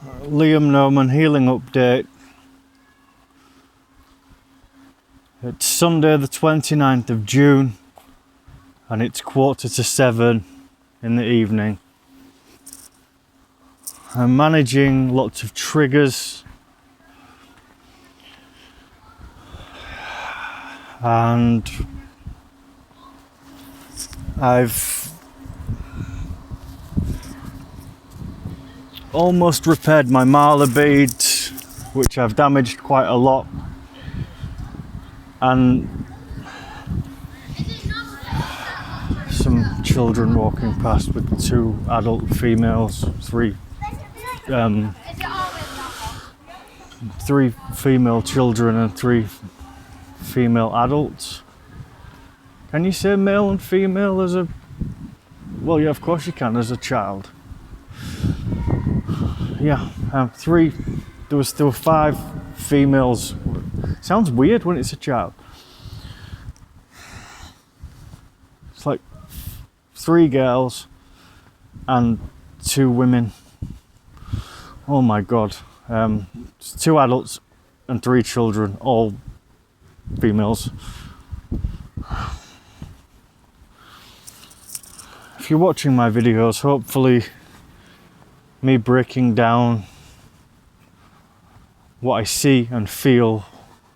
Liam Norman healing update. It's Sunday the 29th of June and it's 6:45 in the evening. I'm managing lots of triggers and I've almost repaired my marla bead, which I've damaged quite a lot, and some children walking past with 2 adult females, 3 female children and 3 female adults. Can you say male and female as a... Well, yeah, of course you can, as a child. Yeah, 3. There were 5 females. Sounds weird when it's a child. It's like 3 girls and 2 women. Oh my God. 2 adults and 3 children, all females. If you're watching my videos, hopefully me breaking down what I see and feel,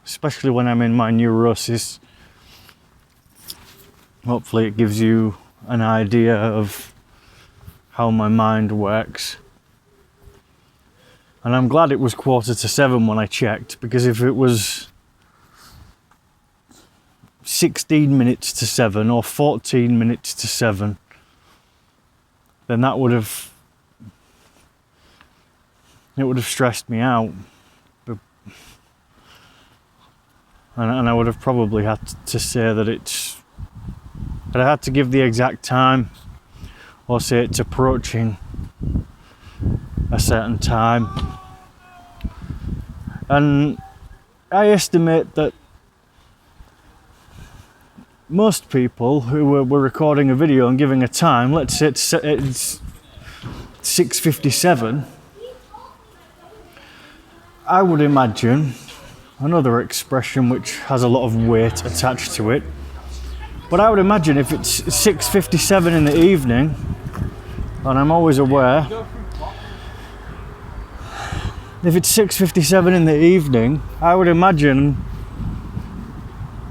especially when I'm in my neurosis, hopefully it gives you an idea of how my mind works. And I'm glad it was 6:45 when I checked, because if it was 16 minutes to 7 or 14 minutes to 7, then it would have stressed me out. And I would have probably had to say that I had to give the exact time, or say it's approaching a certain time. And I estimate that most people who were recording a video and giving a time, let's say it's 6:57, I would imagine, another expression which has a lot of weight attached to it, but I would imagine if it's 6:57 in the evening, and I'm always aware, if it's 6:57 in the evening, I would imagine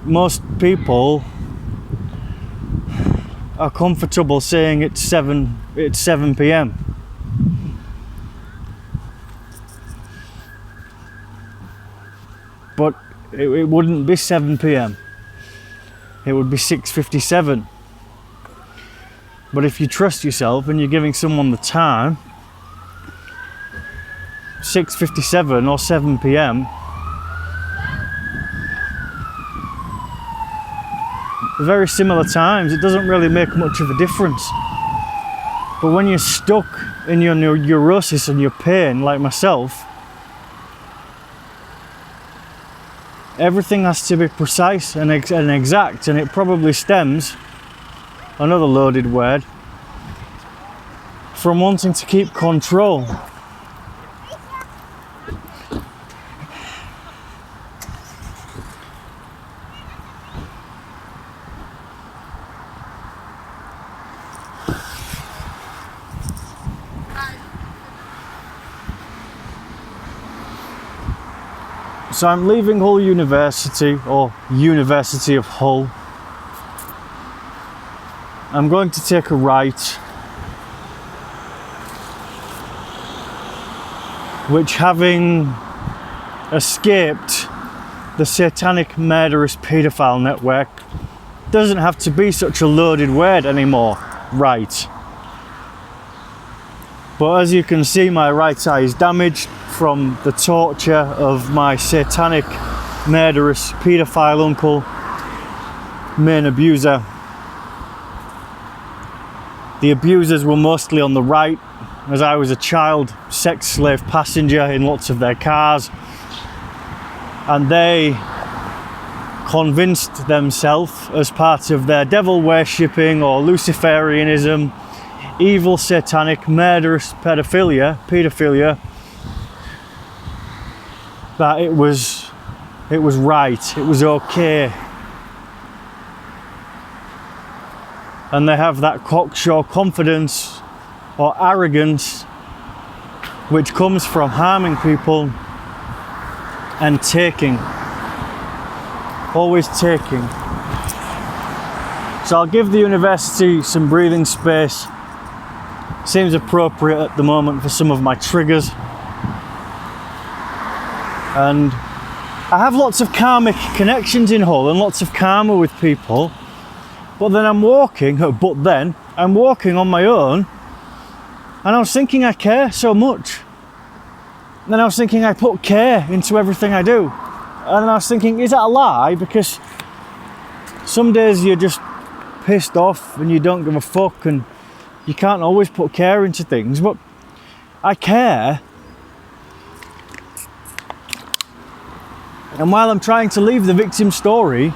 most people are comfortable saying it's 7 p.m. But it wouldn't be 7 p.m. It would be 6:57. But if you trust yourself and you're giving someone the time, 6:57 or 7 p.m, very similar times. It doesn't really make much of a difference. But when you're stuck in your neurosis and your pain, like myself, everything has to be precise and exact, and it probably stems, another loaded word, from wanting to keep control. So I'm leaving Hull University, or University of Hull. I'm going to take a right, which, having escaped the Satanic Murderous Paedophile Network, doesn't have to be such a loaded word anymore, right. But as you can see, my right eye is damaged from the torture of my satanic murderous paedophile uncle, main abuser. The abusers were mostly on the right, as I was a child sex slave passenger in lots of their cars, and they convinced themselves, as part of their devil worshipping or Luciferianism, evil satanic murderous pedophilia, that it was right, it was okay. And they have that cocksure confidence or arrogance which comes from harming people and taking. Always taking. So I'll give the university some breathing space. Seems appropriate at the moment for some of my triggers. And I have lots of karmic connections in Hull and lots of karma with people. But then I'm walking on my own, and I was thinking I care so much. And then I was thinking I put care into everything I do. And then I was thinking, is that a lie? Because some days you're just pissed off and you don't give a fuck, and you can't always put care into things, but I care. And while I'm trying to leave the victim story,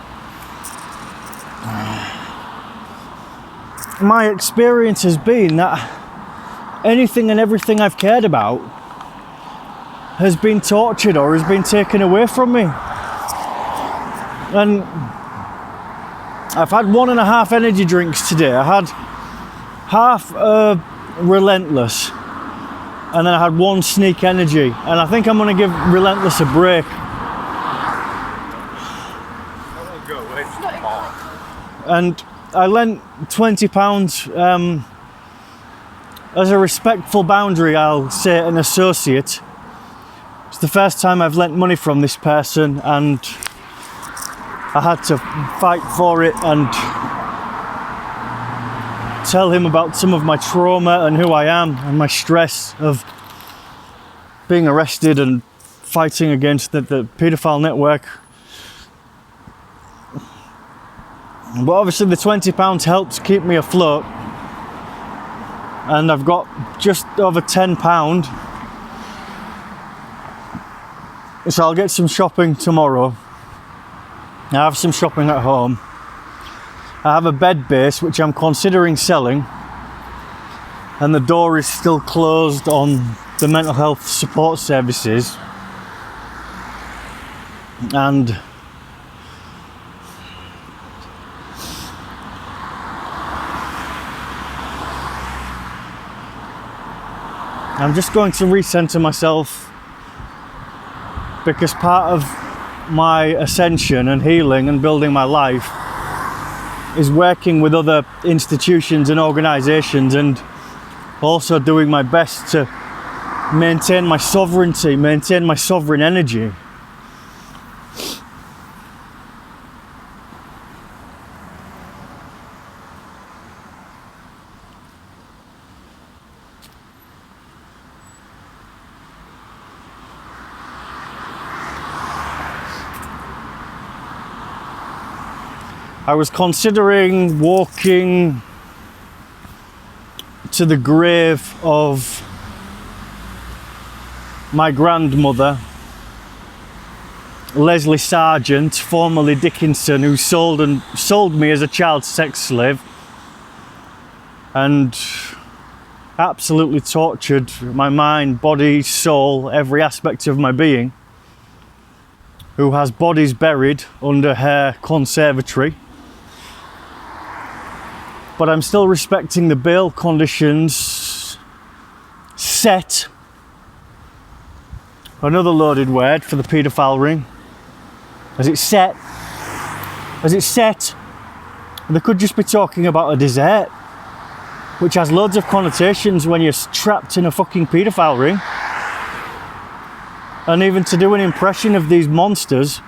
my experience has been that anything and everything I've cared about has been tortured or has been taken away from me. And I've had 1.5 energy drinks today. I had half Relentless, and then I had 1 Sneak Energy, and I think I'm going to give Relentless a break. And I lent £20 as a respectful boundary, I'll say, an associate. It's the first time I've lent money from this person, and I had to fight for it and tell him about some of my trauma and who I am and my stress of being arrested and fighting against the paedophile network. But obviously the £20 helped keep me afloat, and I've got just over £10, so I'll get some shopping tomorrow. I have some shopping at home. I have a bed base which I'm considering selling, and the door is still closed on the mental health support services, and I'm just going to recenter myself, because part of my ascension and healing and building my life is working with other institutions and organisations, and also doing my best to maintain my sovereignty, maintain my sovereign energy. I was considering walking to the grave of my grandmother, Leslie Sargent, formerly Dickinson, who sold me as a child sex slave and absolutely tortured my mind, body, soul, every aspect of my being, who has bodies buried under her conservatory. But I'm still respecting the bail conditions set. Another loaded word for the paedophile ring. As it's set, they could just be talking about a desert, which has loads of connotations when you're trapped in a fucking paedophile ring. And even to do an impression of these monsters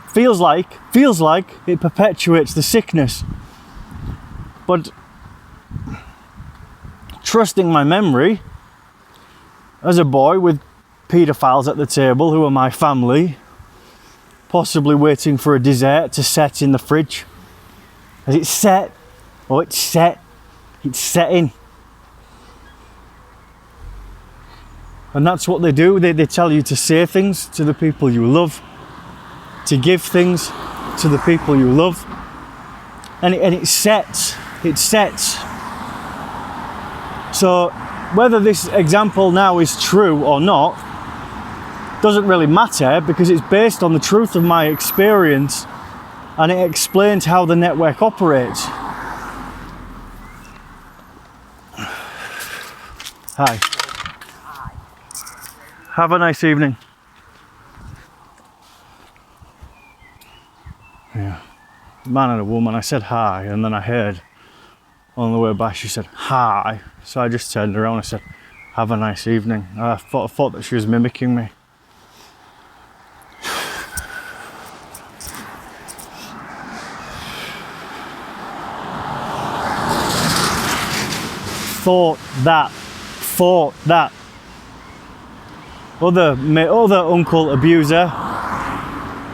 feels like it perpetuates the sickness. But trusting my memory, as a boy with paedophiles at the table who are my family, possibly waiting for a dessert to set in the fridge. As it's set, it's setting. And that's what they do. They tell you to say things to the people you love, to give things to the people you love, and it sets. So whether this example now is true or not, doesn't really matter because it's based on the truth of my experience and it explains how the network operates. Hi. Have a nice evening. Yeah. Man and a woman, I said hi, and then I heard on the way back she said hi. So I just turned around and said, have a nice evening. I thought that she was mimicking me. Thought that. Other uncle abuser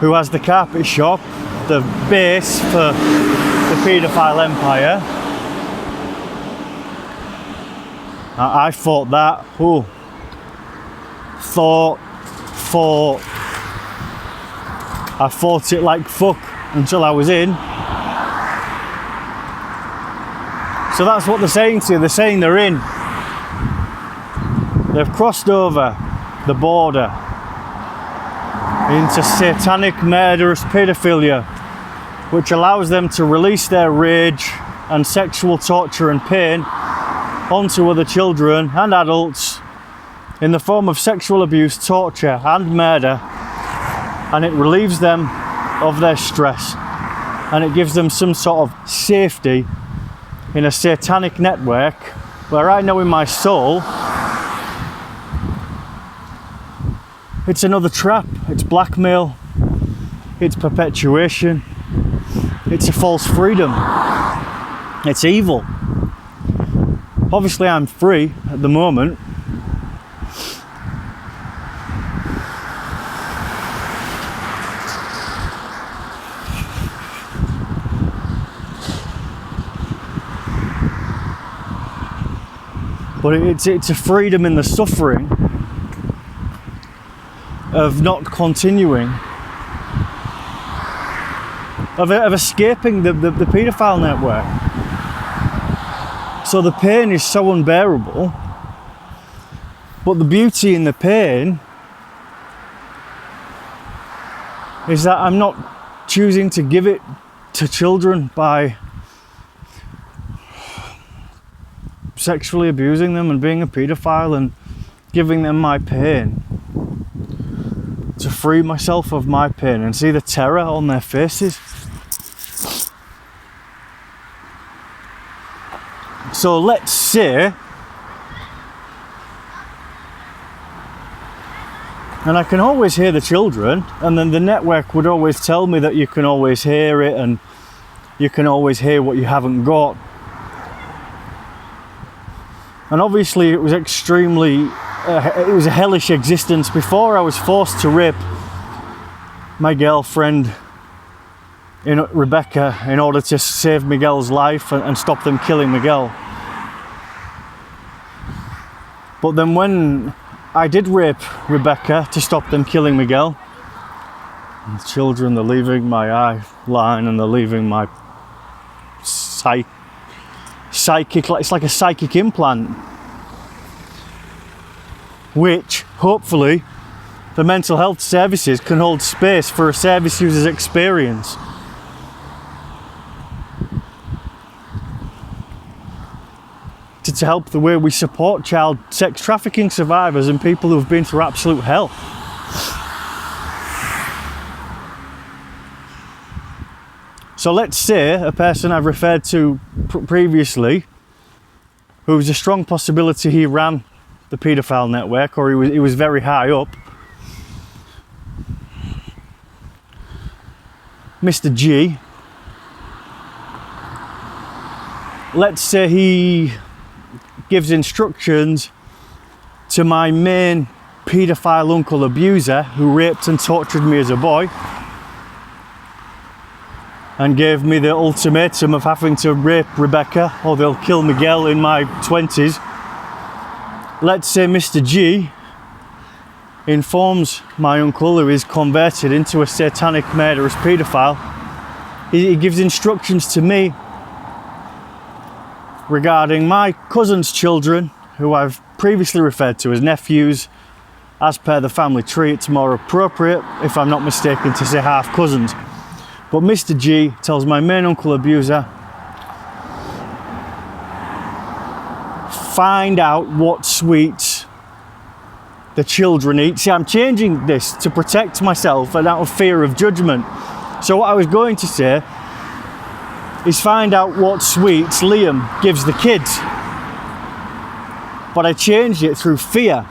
who has the carpet shop, the base for the paedophile empire. I thought that. I fought it like fuck until I was in. So that's what they're saying to you. They're saying they're in. They've crossed over the border into satanic murderous paedophilia, which allows them to release their rage and sexual torture and pain onto other children and adults in the form of sexual abuse, torture and murder, and it relieves them of their stress and it gives them some sort of safety in a satanic network where I know in my soul it's another trap, it's blackmail, it's perpetuation, it's a false freedom, it's evil. Obviously I'm free at the moment. But it's a freedom in the suffering of not continuing, of escaping the paedophile network. So the pain is so unbearable, but the beauty in the pain is that I'm not choosing to give it to children by sexually abusing them and being a paedophile and giving them my pain, to free myself of my pain and see the terror on their faces. So let's say, and I can always hear the children, and then the network would always tell me that you can always hear it and you can always hear what you haven't got. And obviously it was it was a hellish existence before I was forced to rape my girlfriend, Rebecca, in order to save Miguel's life and stop them killing Miguel. But then when I did rape Rebecca to stop them killing Miguel, the children, they're leaving my eye line and they're leaving my psychic, it's like a psychic implant, which hopefully the mental health services can hold space for a service user's experience. To help the way we support child sex trafficking survivors and people who have been through absolute hell. So let's say a person I've referred to previously, who's a strong possibility he ran the paedophile network, or he was very high up, Mr. G, let's say he gives instructions to my main paedophile uncle abuser who raped and tortured me as a boy and gave me the ultimatum of having to rape Rebecca or they'll kill Miguel in my 20s. Let's say Mr. G informs my uncle, who is converted into a satanic murderous paedophile, he gives instructions to me regarding my cousin's children, who I've previously referred to as nephews, as per the family tree, it's more appropriate, if I'm not mistaken, to say half cousins. But Mr. G tells my main uncle abuser, find out what sweets the children eat. See, I'm changing this to protect myself and out of fear of judgment. So what I was going to say is find out what sweets Liam gives the kids. But I changed it through fear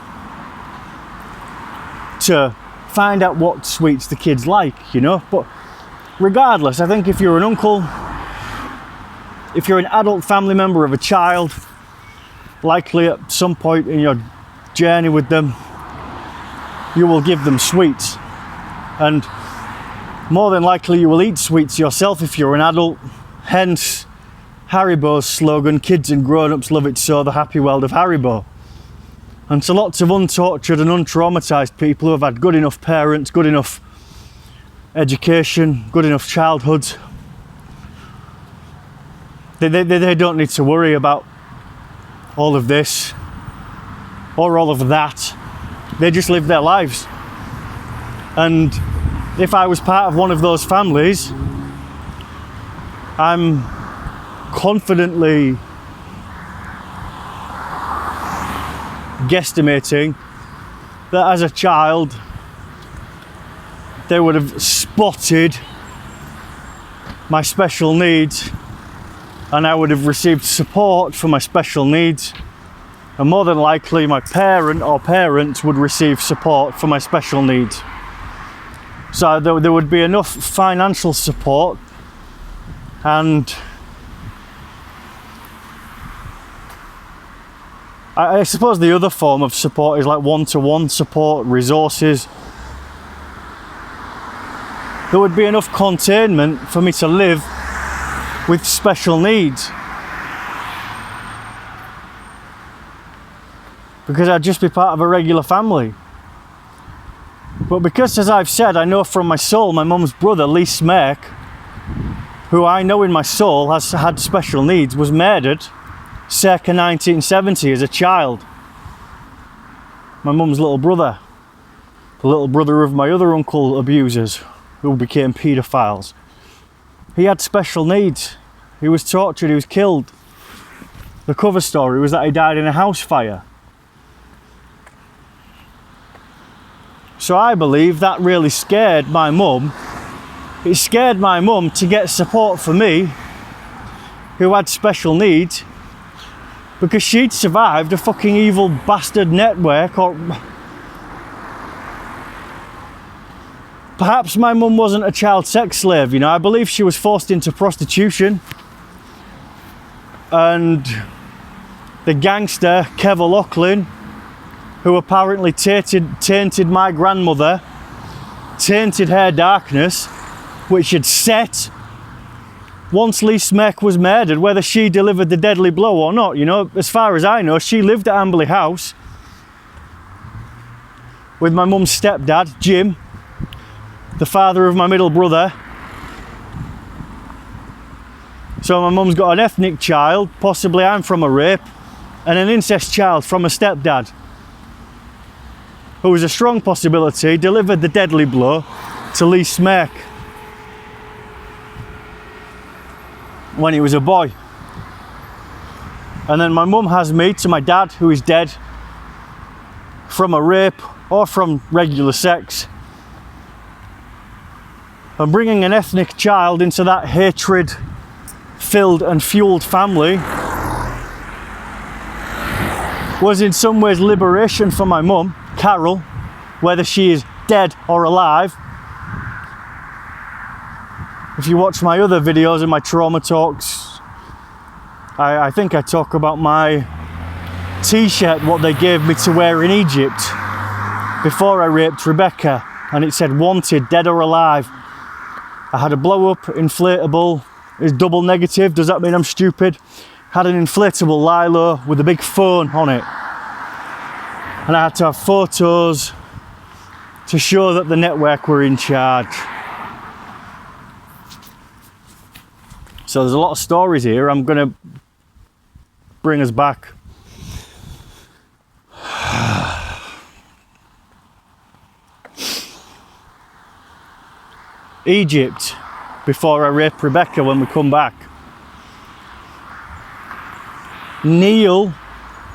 to find out what sweets the kids like, you know. But regardless, I think if you're an uncle, if you're an adult family member of a child, likely at some point in your journey with them, you will give them sweets. And more than likely you will eat sweets yourself if you're an adult. Hence Haribo's slogan, kids and grown-ups love it so, the happy world of Haribo. And to lots of untortured and untraumatized people who have had good enough parents, good enough education, good enough childhoods, they don't need to worry about all of this or all of that. They just live their lives. And if I was part of one of those families, I'm confidently guesstimating that as a child they would have spotted my special needs and I would have received support for my special needs, and more than likely my parent or parents would receive support for my special needs. So there would be enough financial support, and I suppose the other form of support is like one-to-one support, resources. There would be enough containment for me to live with special needs, because I'd just be part of a regular family. But because, as I've said, I know from my soul, my mum's brother, Lee Smirk, who I know in my soul has had special needs, was murdered circa 1970 as a child. My mum's little brother, the little brother of my other uncle abusers who became paedophiles. He had special needs. He was tortured, he was killed. The cover story was that he died in a house fire. So I believe that really scared my mum. It scared my mum to get support for me, who had special needs, because she'd survived a fucking evil bastard network. Or perhaps my mum wasn't a child sex slave, you know. I believe she was forced into prostitution, and the gangster Kev O'Loughlin, who apparently tainted my grandmother, tainted her darkness, which had set once Lee Smirk was murdered, whether she delivered the deadly blow or not. You know, as far as I know, she lived at Amberley House with my mum's stepdad, Jim, the father of my middle brother. So my mum's got an ethnic child, possibly I'm from a rape, and an incest child from a stepdad, who was a strong possibility, delivered the deadly blow to Lee Smirk when he was a boy. And then my mum has me to my dad, who is dead from a rape or from regular sex. And bringing an ethnic child into that hatred filled and fueled family was in some ways liberation for my mum, Carol, whether she is dead or alive. If you watch my other videos and my trauma talks, I think I talk about my t-shirt, what they gave me to wear in Egypt before I raped Rebecca, and it said wanted, dead or alive. I had a blow up inflatable, it's double negative, does that mean I'm stupid? Had an inflatable Lilo with a big phone on it, and I had to have photos to show that the network were in charge. So there's a lot of stories here. I'm going to bring us back. Egypt before I rape Rebecca when we come back. Neil,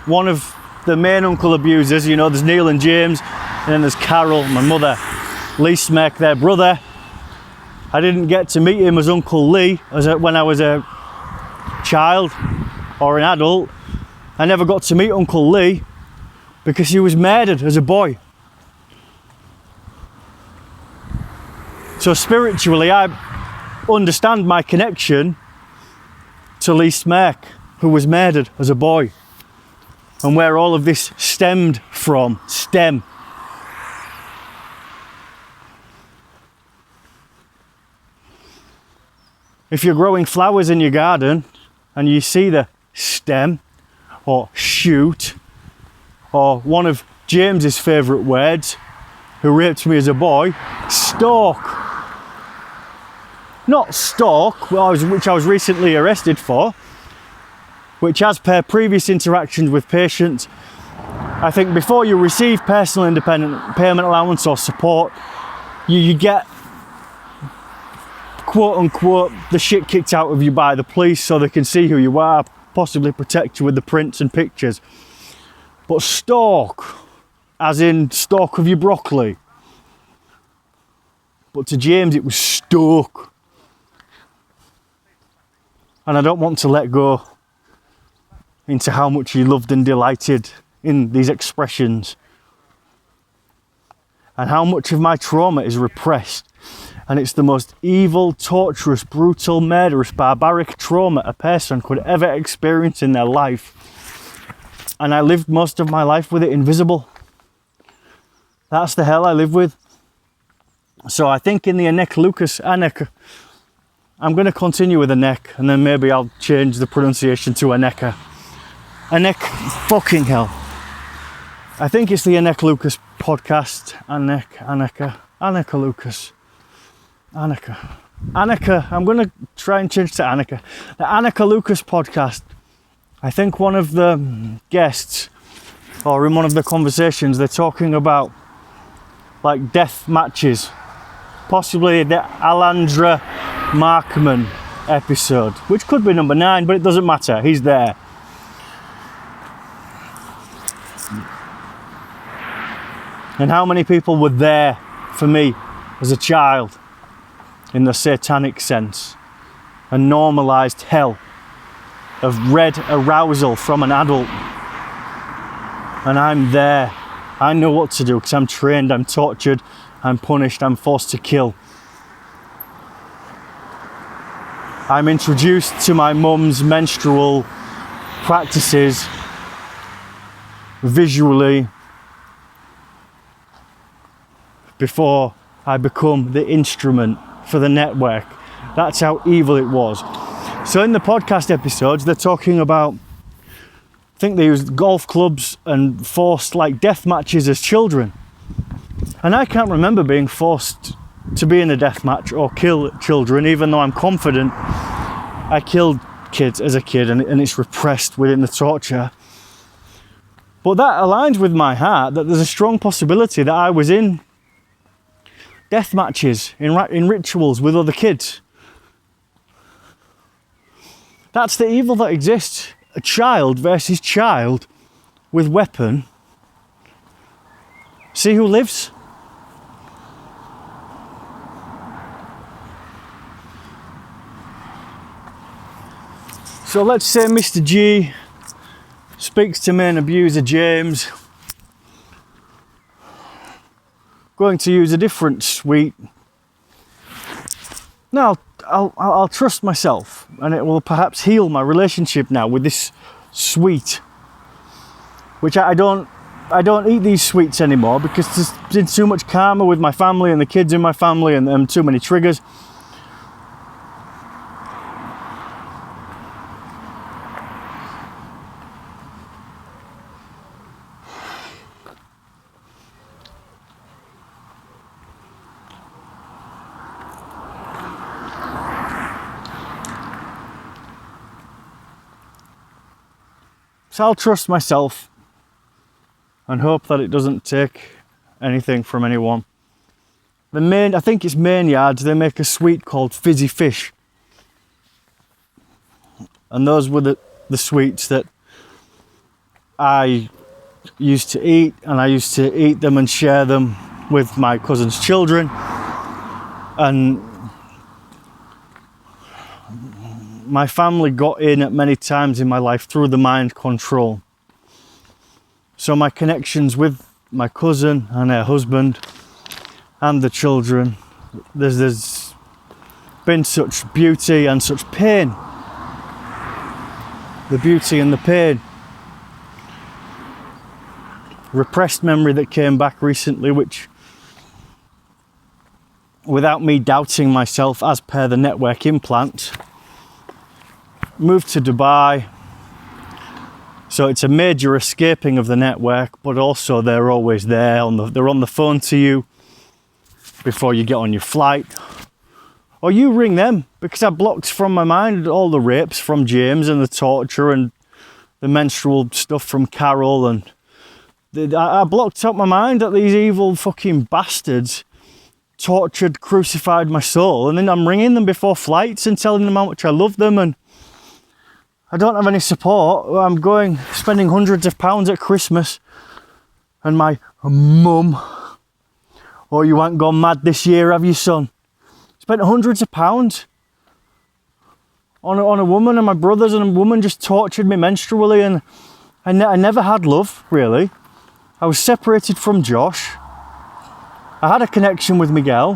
one of the main uncle abusers, you know, there's Neil and James, and then there's Carol, my mother, Lee Smek, their brother. I didn't get to meet him as Uncle Lee when I was a child or an adult. I never got to meet Uncle Lee because he was murdered as a boy. So spiritually, I understand my connection to Lee Smek, who was murdered as a boy, and where all of this stemmed from. If you're growing flowers in your garden and you see the stem or shoot, or one of James's favourite words, who raped me as a boy, stalk. Not stalk, which I was recently arrested for, which, as per previous interactions with patients, I think before you receive personal independent payment allowance or support, you get, quote unquote, the shit kicked out of you by the police so they can see who you are, possibly protect you with the prints and pictures. But stalk, as in stalk of your broccoli. But to James it was stalk. And I don't want to let go into how much he loved and delighted in these expressions, and how much of my trauma is repressed. And it's the most evil, torturous, brutal, murderous, barbaric trauma a person could ever experience in their life. And I lived most of my life with it invisible. That's the hell I live with. So I think in the Anneke, I'm going to continue with Anneke, and then maybe I'll change the pronunciation to Anneke. Anneke, fucking hell. I think it's the Anneke Lucas Podcast. Anneke Lucas. Anneke, I'm going to try and change to Anneke. The Anneke Lucas Podcast. I think one of the guests, or in one of the conversations, they're talking about like death matches. Possibly the Alandra Markman episode, which could be number 9, but it doesn't matter, he's there. And how many people were there for me as a child in the satanic sense, and normalised hell of red arousal from an adult. And I'm there. I know what to do because I'm trained, I'm tortured, I'm punished, I'm forced to kill. I'm introduced to my mum's menstrual practices visually before I become the instrument for the network. That's how evil it was. So in the podcast episodes, they're talking about, I think they used golf clubs and forced like death matches as children. And I can't remember being forced to be in a death match or kill children, even though I'm confident I killed kids as a kid, and it's repressed within the torture. But that aligns with my heart, that there's a strong possibility that I was in death matches, in rituals with other kids. That's the evil that exists. A child versus child with weapon. See who lives? So let's say Mr. G speaks to main abuser James. Going to use a different suite. Now I'll trust myself, and it will perhaps heal my relationship now with this sweet, which I don't eat these sweets anymore because there's been too much karma with my family and the kids in my family, and too many triggers. So I'll trust myself and hope that it doesn't take anything from anyone. I think it's Mainyards, they make a sweet called Fizzy Fish. And those were the sweets that I used to eat, and I used to eat them and share them with my cousin's children. And my family got in at many times in my life through the mind control. So my connections with my cousin and her husband and the children, there's been such beauty and such pain. The beauty and the pain. Repressed memory that came back recently, which, without me doubting myself as per the network implant, moved to Dubai. So it's a major escaping of the network, but also they're always there. They're on the phone to you before you get on your flight. Or you ring them, because I blocked from my mind all the rapes from James and the torture and the menstrual stuff from Carol. And I blocked out my mind that these evil fucking bastards tortured, crucified my soul. And then I'm ringing them before flights and telling them how much I love them. And I don't have any support. I'm spending hundreds of pounds at Christmas. And my mum, "Oh, you ain't gone mad this year, have you, son?" Spent hundreds of pounds on a woman, and my brothers, and a woman just tortured me menstrually, and I never had love, really. I was separated from Josh. I had a connection with Miguel.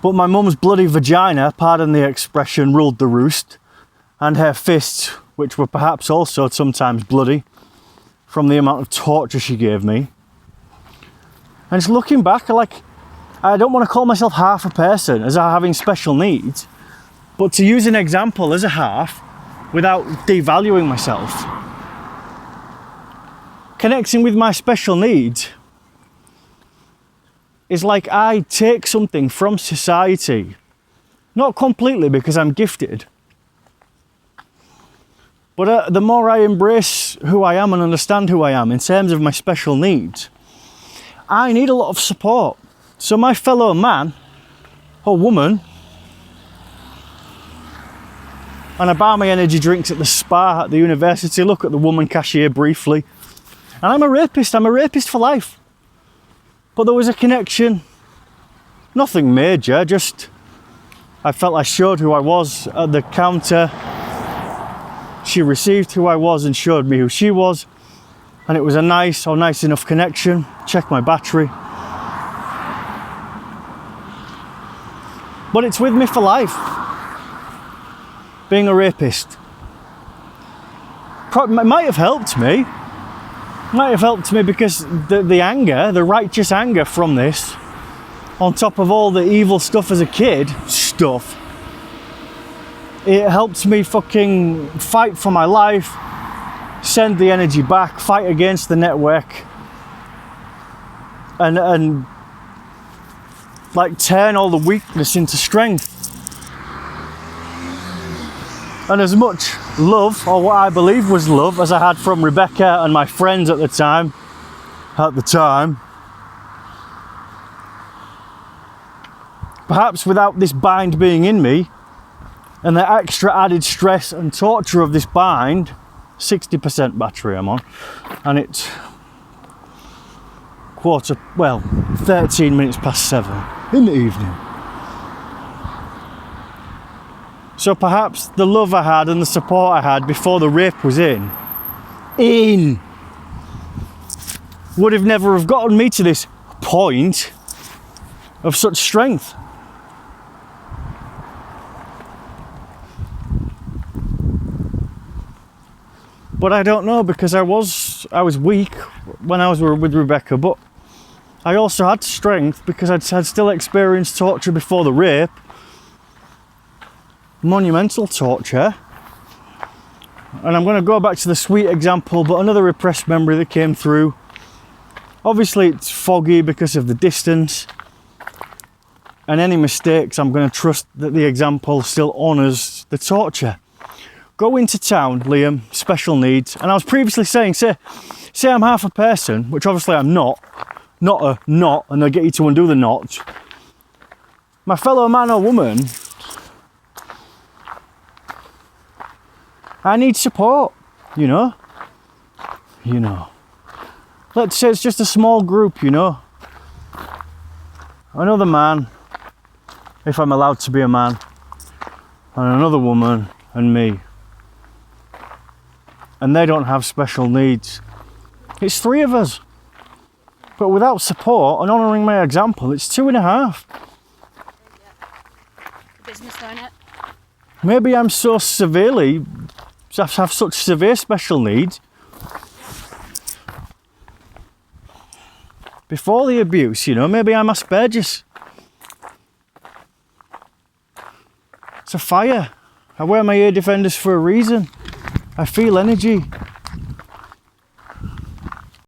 But my mum's bloody vagina, pardon the expression, ruled the roost, and her fists, which were perhaps also sometimes bloody from the amount of torture she gave me. And just looking back, I don't want to call myself half a person as having special needs, but to use an example as a half without devaluing myself. Connecting with my special needs is like I take something from society, not completely because I'm gifted, but the more I embrace who I am and understand who I am in terms of my special needs, I need a lot of support. So my fellow man or woman, and I buy my energy drinks at the spa at the university, look at the woman cashier briefly, and I'm a rapist for life. But there was a connection, nothing major, just I felt I showed who I was at the counter. She received who I was and showed me who she was. And it was a nice enough connection. Check my battery. But it's with me for life. Being a rapist. Might have helped me. Might have helped me because the anger, the righteous anger from this, on top of all the evil stuff as a kid, it helped me fucking fight for my life, send the energy back, fight against the network, and like turn all the weakness into strength. And as much love, or what I believe was love, as I had from Rebecca and my friends at the time, perhaps without this bind being in me, and the extra added stress and torture of this bind, 60% battery I'm on, and it's 13 minutes past 7 in the evening. So perhaps the love I had and the support I had before the rape was in would have never have gotten me to this point of such strength. But I don't know, because I was weak when I was with Rebecca, but I also had strength because I'd still experienced torture before the rape. Monumental torture. And I'm going to go back to the sweet example, but another repressed memory that came through. Obviously it's foggy because of the distance, and any mistakes, I'm going to trust that the example still honours the torture. Go into town, Liam, special needs, and I was previously saying, say I'm half a person, which obviously I'm not, not a knot, and they'll get you to undo the knot. My fellow man or woman, I need support, you know. Let's say it's just a small group, you know. Another man, if I'm allowed to be a man, and another woman, and me. And they don't have special needs. It's 3 of us. But without support and honouring my example, it's 2.5. Business owner. Maybe I'm so severely, have such severe special needs. Before the abuse, you know, maybe I'm Asperger's. It's a fire. I wear my ear defenders for a reason. I feel energy.